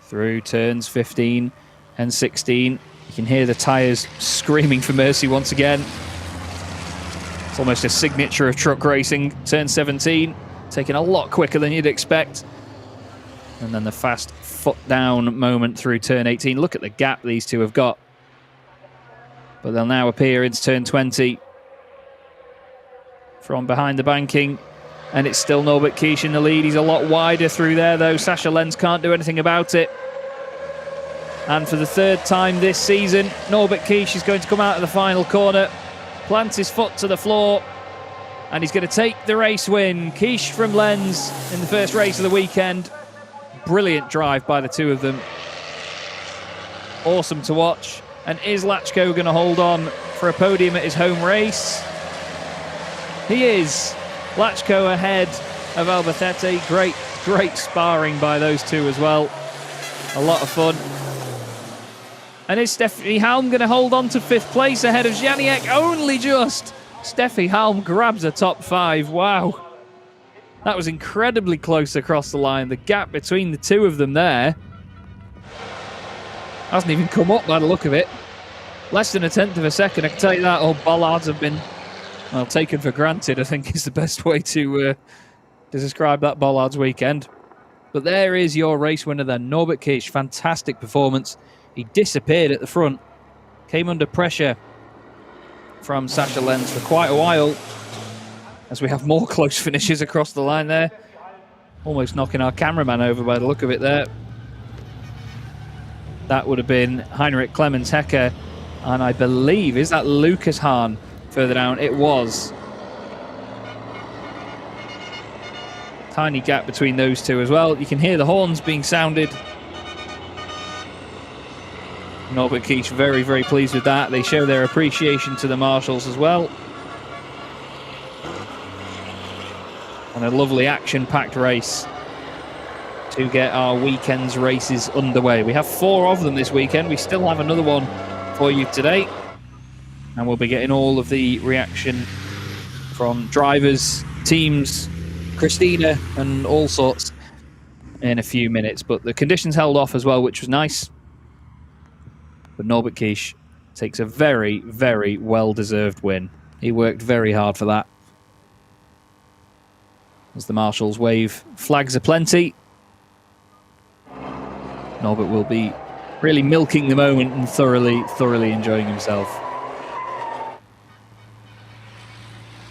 Through turns 15 and 16. You can hear the tyres screaming for mercy once again. It's almost a signature of truck racing. Turn 17, taking a lot quicker than you'd expect. And then the fast foot down moment through turn 18. Look at the gap these two have got. But they'll now appear into turn 20 from behind the banking. And it's still Norbert Kish in the lead. He's a lot wider through there, though. Sasha Lenz can't do anything about it. And for the 3rd time this season, Norbert Kish is going to come out of the final corner, plant his foot to the floor, and he's going to take the race win. Kish from Lenz in the first race of the weekend. Brilliant drive by the two of them. Awesome to watch. And is Lachko going to hold on for a podium at his home race? He is. Lachko ahead of Albacete. Great sparring by those two as well. A lot of fun. And is Steffi Halm going to hold on to 5th place ahead of Janiek? Only just. Steffi Halm grabs a top 5. Wow. That was incredibly close across the line. The gap between the two of them there hasn't even come up by the look of it. Less than 1/10 of a second, I can tell you that. All bollards have been, well, taken for granted, I think is the best way to describe that bollards weekend. But there is your race winner then, Norbert Kish. Fantastic performance. He disappeared at the front, came under pressure from Sasha Lenz for quite a while, as we have more close finishes across the line there. Almost knocking our cameraman over by the look of it there. That would have been Heinrich Clemens Hecker, and I believe, is that Lucas Hahn further down? It was. Tiny gap between those two as well. You can hear the horns being sounded. Norbert Kish very, very pleased with that. They show their appreciation to the marshals as well. And a lovely action-packed race to get our weekend's races underway. We have 4 of them this weekend. We still have another one for you today. And we'll be getting all of the reaction from drivers, teams, Christina, and all sorts in a few minutes. But the conditions held off as well, which was nice. But Norbert Kish takes a very, very well-deserved win. He worked very hard for that. As the marshals wave flags aplenty, Norbert will be really milking the moment and thoroughly enjoying himself.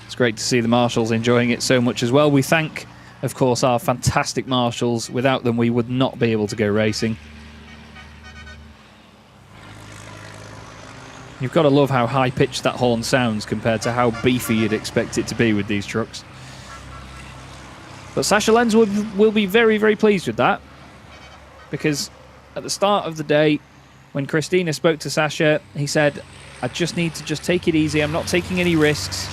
It's great to see the marshals enjoying it so much as well. We thank, of course, our fantastic marshals. Without them, we would not be able to go racing. You've got to love how high-pitched that horn sounds compared to how beefy you'd expect it to be with these trucks. But Sascha Lenz will be very, very pleased with that, because at the start of the day, when Christina spoke to Sascha, he said, I just need to take it easy. I'm not taking any risks.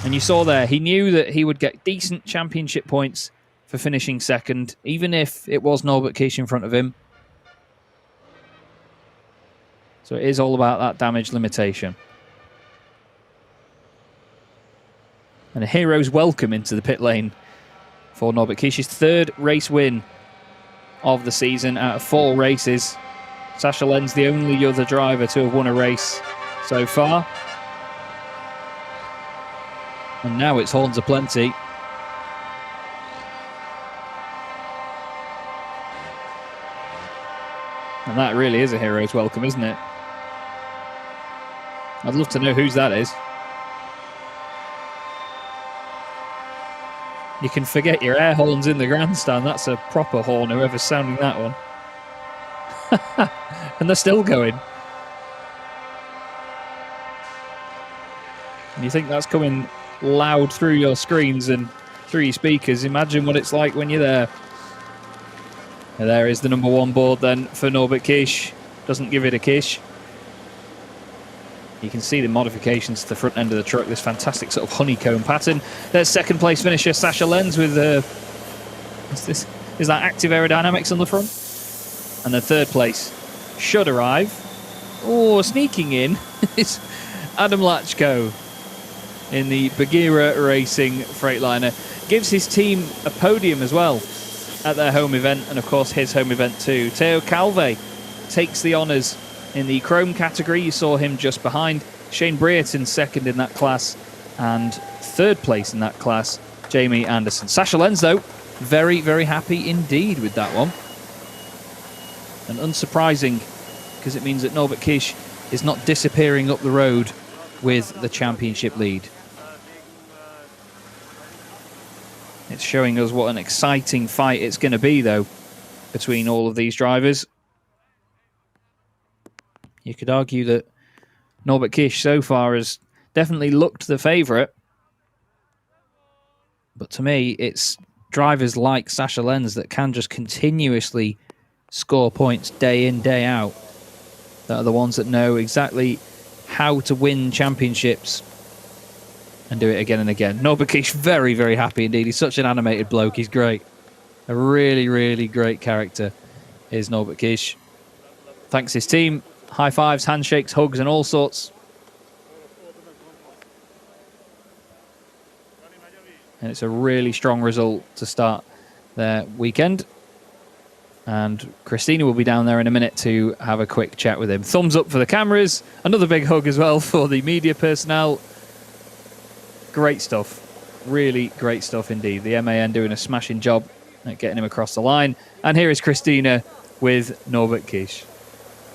And you saw there, he knew that he would get decent championship points for finishing second, even if it was Norbert Kish in front of him. So it is all about that damage limitation. And a hero's welcome into the pit lane for Norbert Kish. His 3rd race win of the season out of 4 races. Sascha Lenz, the only other driver to have won a race so far. And now it's horns aplenty. And that really is a hero's welcome, isn't it? I'd love to know whose that is. You can forget your air horns in the grandstand. That's a proper horn, whoever's sounding that one. And they're still going. And you think that's coming loud through your screens and through your speakers. Imagine what it's like when you're there. And there is the number 1 board then for Norbert Kish. Doesn't give it a kish. You can see the modifications to the front end of the truck, this fantastic sort of honeycomb pattern. There's 2nd place finisher Sascha Lenz with is that active aerodynamics on the front? And then 3rd place should arrive. Oh, sneaking in is Adam Lachko in the Bagheera Racing Freightliner. Gives his team a podium as well at their home event, and of course his home event too. Teo Calve takes the honours in the chrome category. You saw him just behind. Shane Brereton 2nd in that class, and 3rd place in that class, Jamie Anderson. Sascha Lenz, though, very, very happy indeed with that one. And unsurprising, because it means that Norbert Kish is not disappearing up the road with the championship lead. It's showing us what an exciting fight it's going to be, though, between all of these drivers. You could argue that Norbert Kish so far has definitely looked the favourite. But to me, it's drivers like Sascha Lenz that can just continuously score points day in, day out, that are the ones that know exactly how to win championships and do it again and again. Norbert Kish, very, very happy indeed. He's such an animated bloke. He's great. A really, really great character is Norbert Kish. Thanks his team. High fives, handshakes, hugs, and all sorts. And it's a really strong result to start their weekend. And Christina will be down there in a minute to have a quick chat with him. Thumbs up for the cameras. Another big hug as well for the media personnel. Great stuff. Really great stuff indeed. The MAN doing a smashing job at getting him across the line. And here is Christina with Norbert Kish.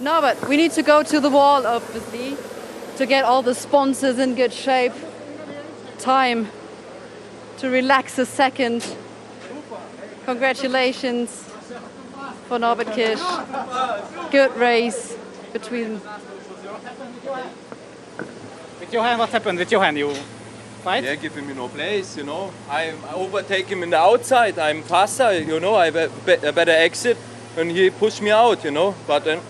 Norbert, we need to go to the wall, obviously, to get all the sponsors in good shape. Time to relax a second. Congratulations for Norbert Kish. Good race between... With Johan, what happened with Johan? You fight? Yeah, give him no place, you know. I overtake him in the outside. I'm faster, you know. I have a better exit, and he pushed me out, you know. But then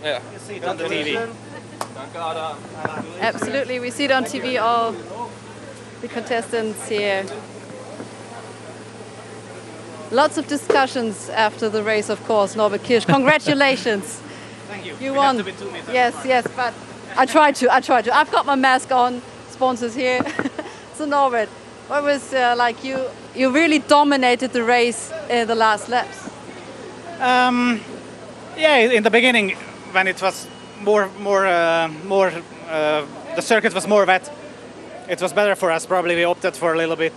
Yeah. You see it on the TV. Absolutely, we see it on TV, all the contestants here. Lots of discussions after the race, of course, Norbert Kirsch. Congratulations. Thank you. You won. Yes, but I tried to. I've got my mask on, sponsors here. So Norbert, what was like you really dominated the race in the last laps? Yeah, in the beginning, when it was more the circuit was more wet, it was better for us. Probably we opted for a little bit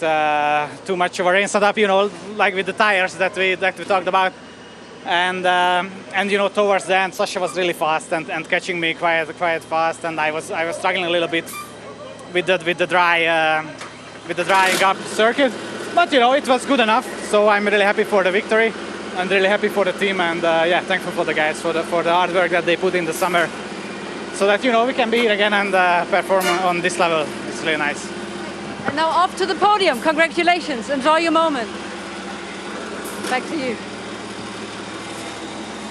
too much of a rain setup, you know, like with the tires that we talked about. And you know, towards the end, Sasha was really fast and catching me quite fast, and I was struggling a little bit with the drying up circuit. But you know, it was good enough. So I'm really happy for the victory. I'm really happy for the team, and yeah, thankful for the guys for the hard work that they put in the summer, so that you know we can be here again and perform on this level. It's really nice. And now off to the podium. Congratulations. Enjoy your moment. Back to you.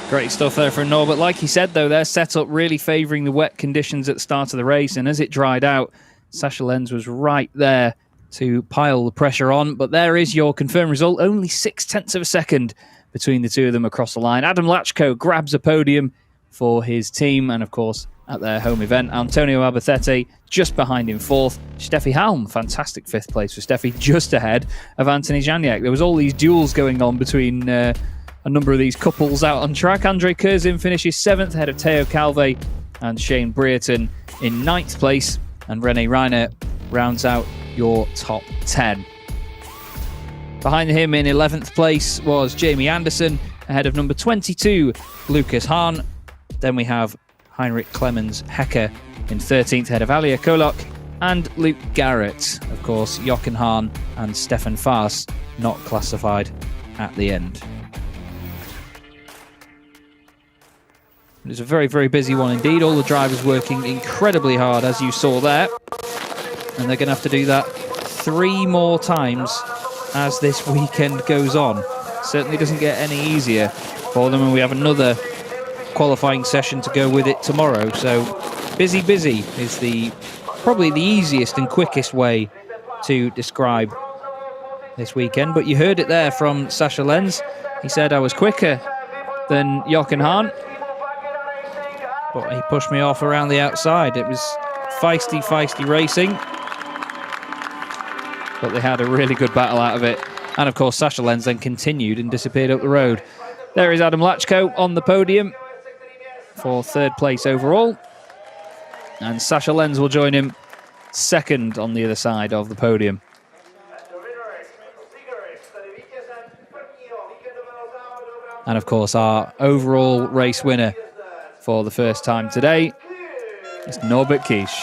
Great stuff there from Norbert. Like he said, though, their setup really favouring the wet conditions at the start of the race, and as it dried out, Sasha Lenz was right there to pile the pressure on. But there is your confirmed result. Only 0.6 of a second between the two of them across the line. Adam Lachko grabs a podium for his team, and of course at their home event. Antonio Albacete just behind him, fourth. Steffi Halm, fantastic fifth place for Steffi, just ahead of Anthony Janiak. There was all these duels going on between a number of these couples out on track. Andre Curzin finishes seventh ahead of Teo Calve and Shane Brereton in ninth place, and Rene Reiner rounds out your top 10. Behind him in 11th place was Jamie Anderson, ahead of number 22, Lucas Hahn. Then we have Heinrich Clemens Hecker in 13th, ahead of Alia Kolok and Luke Garrett. Of course, Jochen Hahn and Stefan Faas not classified at the end. It was a very, very busy one indeed. All the drivers working incredibly hard, as you saw there. And they're going to have to do that 3 more times as this weekend goes on. Certainly doesn't get any easier for them, and we have another qualifying session to go with it tomorrow. So busy is probably the easiest and quickest way to describe this weekend. But you heard it there from Sasha Lenz. He said I was quicker than Jochen Hahn, but he pushed me off around the outside. It was feisty racing, but they had a really good battle out of it. And of course, Sasha Lenz then continued and disappeared up the road. There is Adam Lachko on the podium for third place overall. And Sasha Lenz will join him second on the other side of the podium. And of course, our overall race winner for the first time today is Norbert Kish.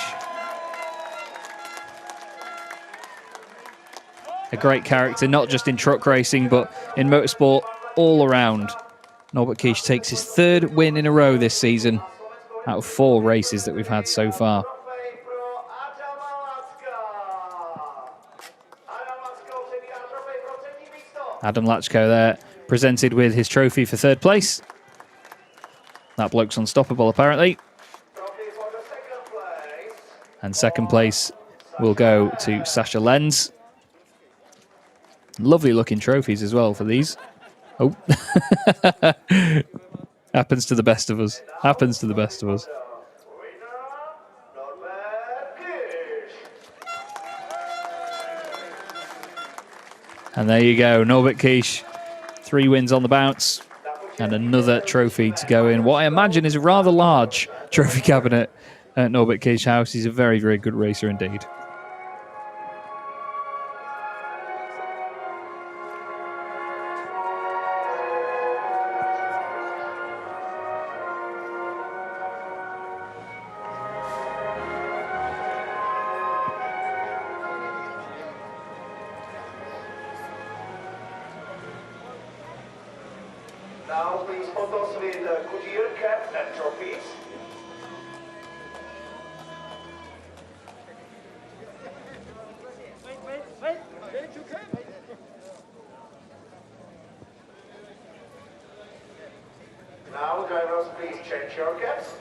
A great character, not just in truck racing, but in motorsport all around. Norbert Kish takes his third win in a row this season out of 4 races that we've had so far. Adam Lachko there, presented with his trophy for third place. That bloke's unstoppable, apparently. And second place will go to Sasha Lenz. Lovely looking trophies as well for these. Oh. Happens to the best of us. Happens to the best of us. And there you go, Norbert Kish. 3 wins on the bounce and another trophy to go in what I imagine is a rather large trophy cabinet at Norbert Kish House. He's a very, very good racer indeed. Now please photos with Goodyear Cup and trophies. Now drivers photos, please change your caps.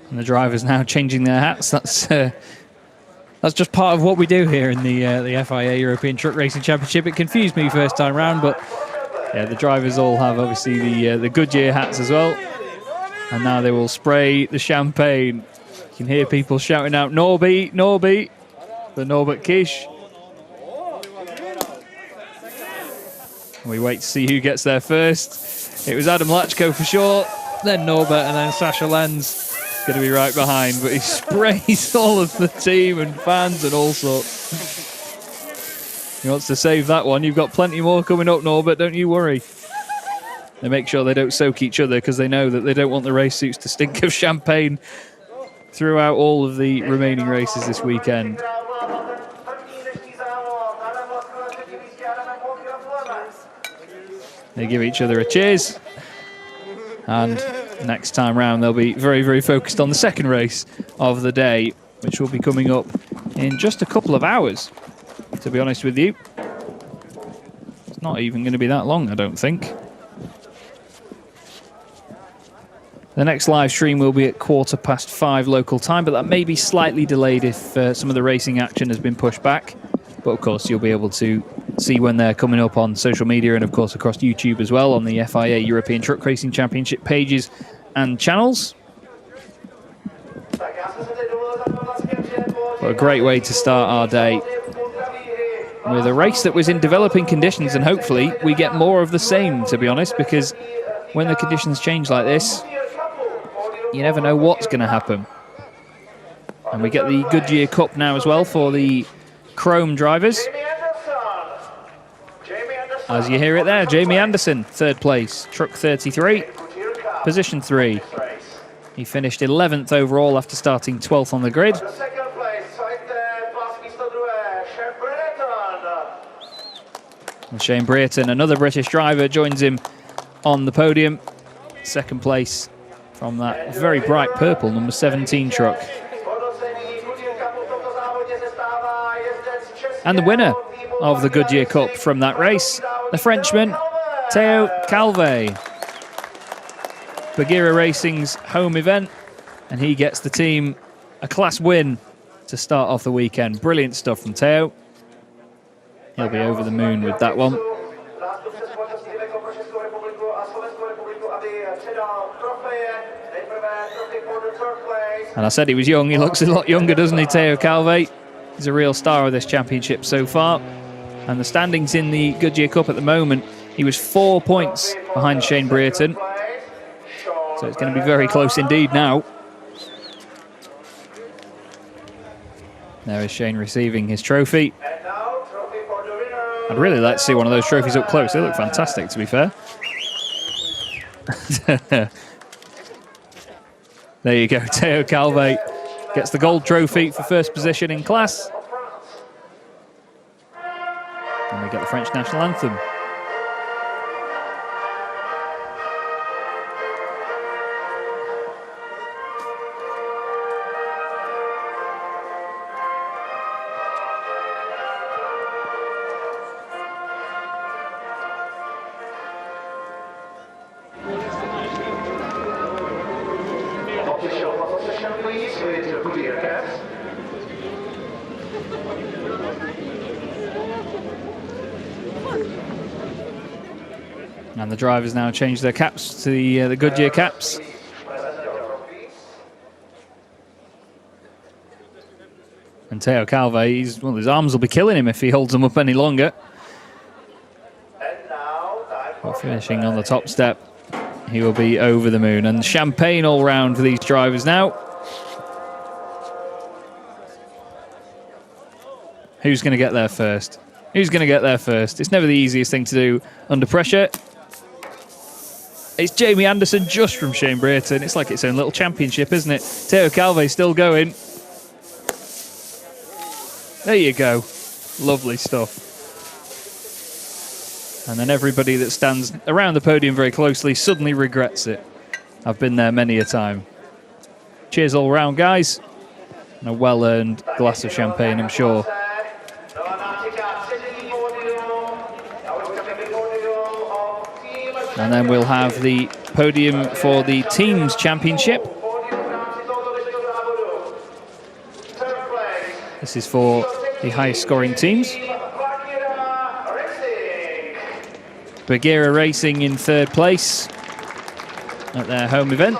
And the drivers now changing their hats. That's just part of what we do here in the FIA European Truck Racing Championship. It confused me first time round, but yeah, the drivers all have obviously the Goodyear hats as well. And now they will spray the champagne. You can hear people shouting out, Norby, Norby, for Norbert Kish. We wait to see who gets there first. It was Adam Lachko for sure, then Norbert, and then Sasha Lenz going to be right behind. But he sprays all of the team and fans and all sorts. He wants to save that one. You've got plenty more coming up, Norbert, don't you worry. They make sure they don't soak each other because they know that they don't want the race suits to stink of champagne throughout all of the remaining races this weekend. They give each other a cheers. And next time round, they'll be very, very focused on the second race of the day, which will be coming up in just a couple of hours, to be honest with you. It's not even going to be that long, I don't think. The next live stream will be at 5:15 local time, but that may be slightly delayed if some of the racing action has been pushed back. But of course, you'll be able to see when they're coming up on social media and of course across YouTube as well on the FIA European Truck Racing Championship pages and channels. What a great way to start our day with a race that was in developing conditions, and hopefully we get more of the same, to be honest, because when the conditions change like this, you never know what's going to happen. And we get the Goodyear Cup now as well for the Chrome drivers. As you hear it there, Jamie Anderson, third place, truck 33, position 3. He finished 11th overall after starting 12th on the grid. And Shane Brereton, another British driver, joins him on the podium. Second place from that very bright purple number 17 truck. And the winner of the Goodyear Cup from that race, the Frenchman, Theo Calvet. Bagheera Racing's home event, and he gets the team a class win to start off the weekend. Brilliant stuff from Theo. He'll be over the moon with that one. And I said he was young. He looks a lot younger, doesn't he, Theo Calvet? He's a real star of this championship so far. And the standings in the Goodyear Cup at the moment, he was 4 points behind Shane Brereton. So it's going to be very close indeed now. There is Shane receiving his trophy. I'd really like to see one of those trophies up close. They look fantastic, to be fair. There you go, Theo Calvet gets the gold trophy for first position in class. And we get the French national anthem. And the drivers now change their caps to the Goodyear caps. And Theo Calvet, well, his arms will be killing him if he holds them up any longer. But finishing on the top step, he will be over the moon. And champagne all round for these drivers now. Who's going to get there first? Who's going to get there first? It's never the easiest thing to do under pressure. It's Jamie Anderson just from Shane Brereton. It's like its own little championship, isn't it? Theo Calvet still going. There you go. Lovely stuff. And then everybody that stands around the podium very closely suddenly regrets it. I've been there many a time. cheers all round, guys. And a well-earned glass of champagne, I'm sure. And then we'll have the podium for the Teams Championship. This is for the highest scoring teams. Goodyear Racing in third place at their home event.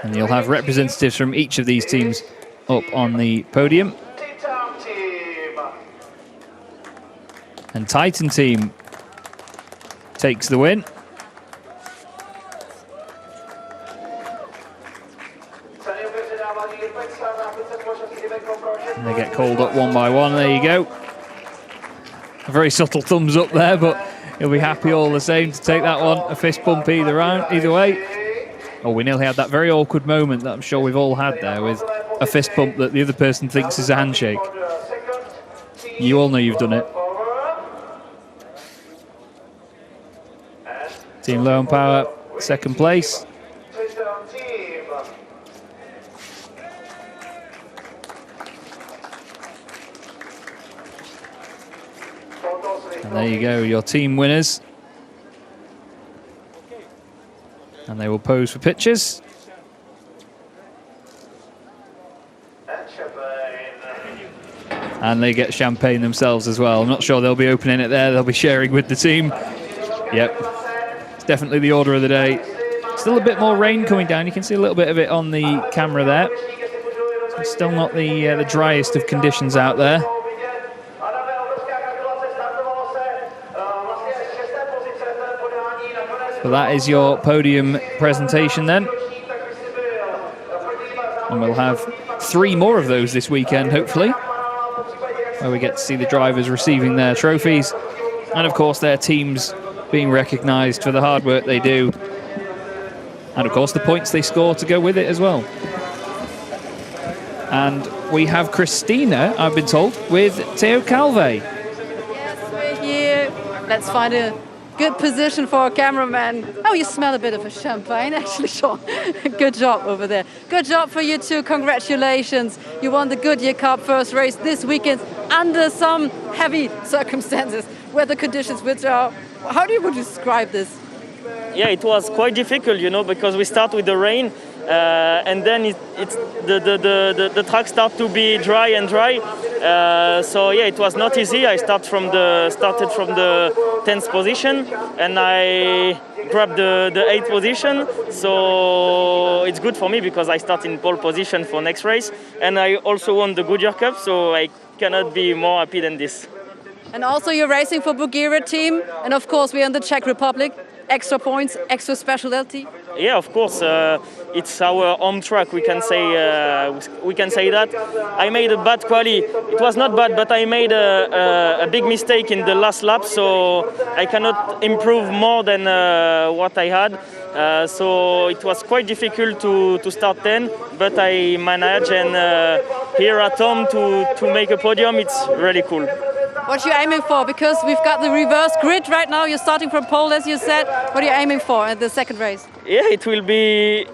And you'll have representatives from each of these teams up on the podium. And Titan Team takes the win. And they get called up one by one. There you go. A very subtle thumbs up there, but he'll be happy all the same to take that one. A fist bump either way. Oh, we nearly had that very awkward moment that I'm sure we've all had there with a fist bump that the other person thinks is a handshake. You all know you've done it. Team Low and Power, second place. And there you go, your team winners. And they will pose for pictures. And they get champagne themselves as well. I'm not sure they'll be opening it there. They'll be sharing with the team. Yep, it's definitely the order of the day. Still a bit more rain coming down. You can see a little bit of it on the camera there. So it's still not the driest of conditions out there. So that is your podium presentation then. And we'll have 3 more of those this weekend, hopefully, where we get to see the drivers receiving their trophies and, of course, their teams being recognised for the hard work they do. And, of course, the points they score to go with it as well. And we have Christina, I've been told, with Theo Calve. Yes, we're here. Let's find a good position for a cameraman. Oh, you smell a bit of a champagne, actually, Sean. Good job over there. Good job for you too. Congratulations. You won the Goodyear Cup first race this weekend under some heavy circumstances, weather conditions, which are, how do you describe this? Yeah, it was quite difficult, you know, because we start with the rain, and then the track started to be dry and dry. So yeah, it was not easy. I started from the 10th position, and I grabbed the 8th position. So it's good for me because I start in pole position for next race, and I also won the Goodyear Cup. So I cannot be more happy than this. And also you're racing for Goodyear team, and of course we're in the Czech Republic. Extra points, extra specialty. Yeah, of course, it's our home track. We can say that. I made a bad quali. It was not bad, but I made a big mistake in the last lap, so I cannot improve more than what I had. So it was quite difficult to start 10, but I managed, and here at home to make a podium, it's really cool. What are you aiming for? Because we've got the reverse grid right now. You're starting from pole, as you said. What are you aiming for at the second race? Yeah, it will be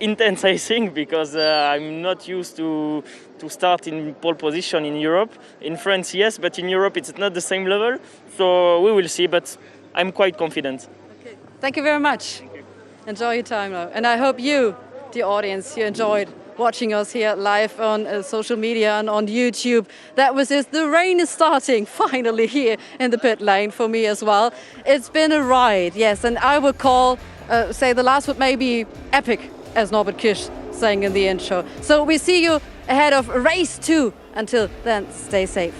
intense, I think, because I'm not used to start in pole position in Europe. In France, yes, but in Europe it's not the same level. So we will see, but I'm quite confident. Okay. Thank you very much. Enjoy your time now. And I hope you, the audience, you enjoyed watching us here live on social media and on YouTube. That was it. The rain is starting finally here in the pit lane for me as well. It's been a ride, yes, and I would say the last word may be epic, as Norbert Kisch saying in the intro. So we see you ahead of race 2. Until then, stay safe.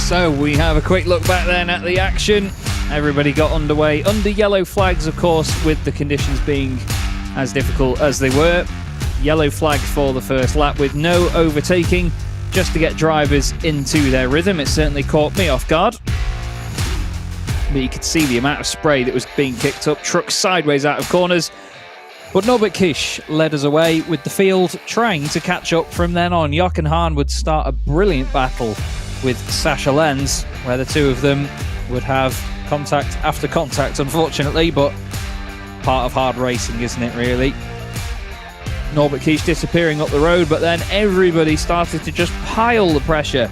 So we have a quick look back then at the action. Everybody got underway under yellow flags, of course, with the conditions being as difficult as they were. Yellow flag for the first lap with no overtaking, just to get drivers into their rhythm. It certainly caught me off guard. But you could see the amount of spray that was being kicked up, trucks sideways out of corners. But Norbert Kish led us away with the field trying to catch up from then on. Jochen Hahn would start a brilliant battle with Sascha Lenz, where the two of them would have contact after contact, unfortunately, but part of hard racing, isn't it, really? Norbert Kish disappearing up the road, but then everybody started to just pile the pressure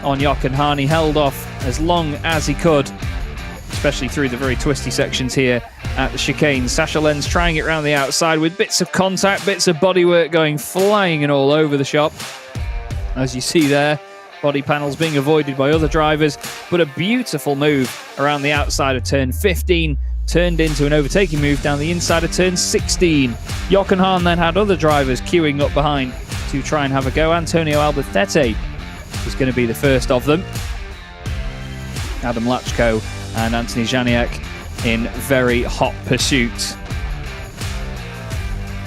on Jochen Hahn. He held off as long as he could, especially through the very twisty sections here at the chicane. Sascha Lenz trying it around the outside with bits of contact, bits of bodywork going flying and all over the shop. As you see there, body panels being avoided by other drivers, but a beautiful move around the outside of turn 15 turned into an overtaking move down the inside of turn 16. Jochen Hahn then had other drivers queuing up behind to try and have a go. Antonio Albacete was going to be the first of them. Adam Lachko and Anthony Janiak in very hot pursuit.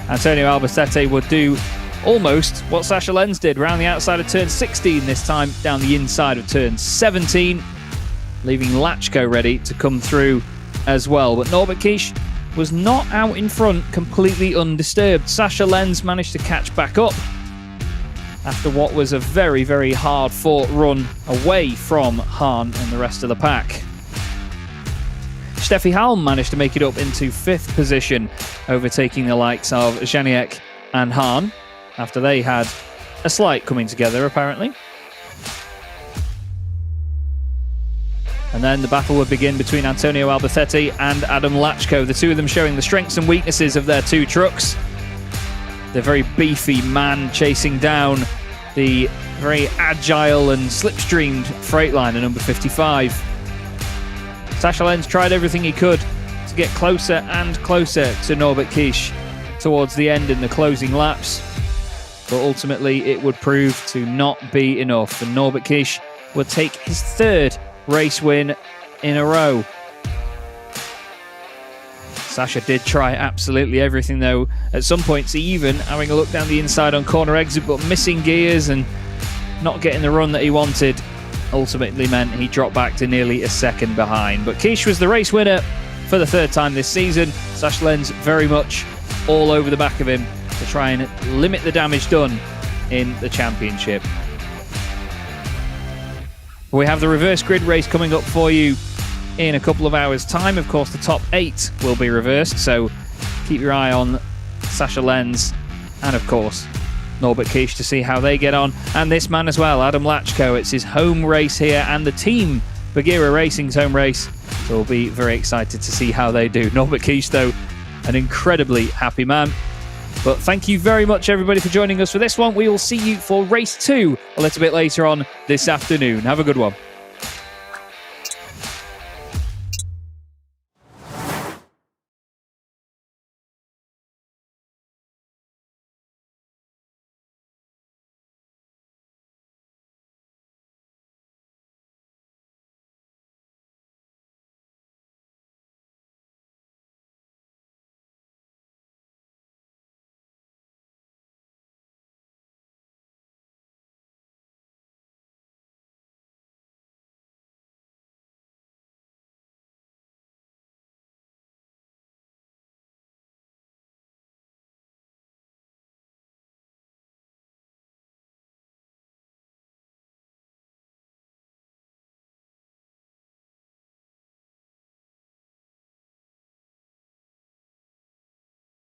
Antonio Albacete would do almost what Sascha Lenz did, round the outside of turn 16 this time, down the inside of turn 17, leaving Lachko ready to come through as well. But Norbert Kish was not out in front completely undisturbed. Sascha Lenz managed to catch back up after what was a very, very hard-fought run away from Hahn and the rest of the pack. Steffi Halm managed to make it up into 5th position, overtaking the likes of Janiak and Hahn, after they had a slight coming together, apparently. And then the battle would begin between Antonio Albacete and Adam Lachko, the two of them showing the strengths and weaknesses of their two trucks. The very beefy man chasing down the very agile and slipstreamed Freightliner number 55. Sascha Lenz tried everything he could to get closer and closer to Norbert Kish towards the end in the closing laps, but ultimately it would prove to not be enough, and Norbert Kish would take his 3rd race win in a row. Sascha did try absolutely everything though, at some points even having a look down the inside on corner exit, but missing gears and not getting the run that he wanted ultimately meant he dropped back to nearly a second behind. But Kish was the race winner for the 3rd time this season. Sascha Lenz very much all over the back of him to try and limit the damage done in the championship. We have the reverse grid race coming up for you in a couple of hours' time. Of course, the top 8 will be reversed, so keep your eye on Sascha Lenz and, of course, Norbert Kish to see how they get on. And this man as well, Adam Lachko. It's his home race here and the team Bagheera Racing's home race, so we'll be very excited to see how they do. Norbert Kish, though, an incredibly happy man. But thank you very much, everybody, for joining us for this one. We will see you for race 2 a little bit later on this afternoon. Have a good one.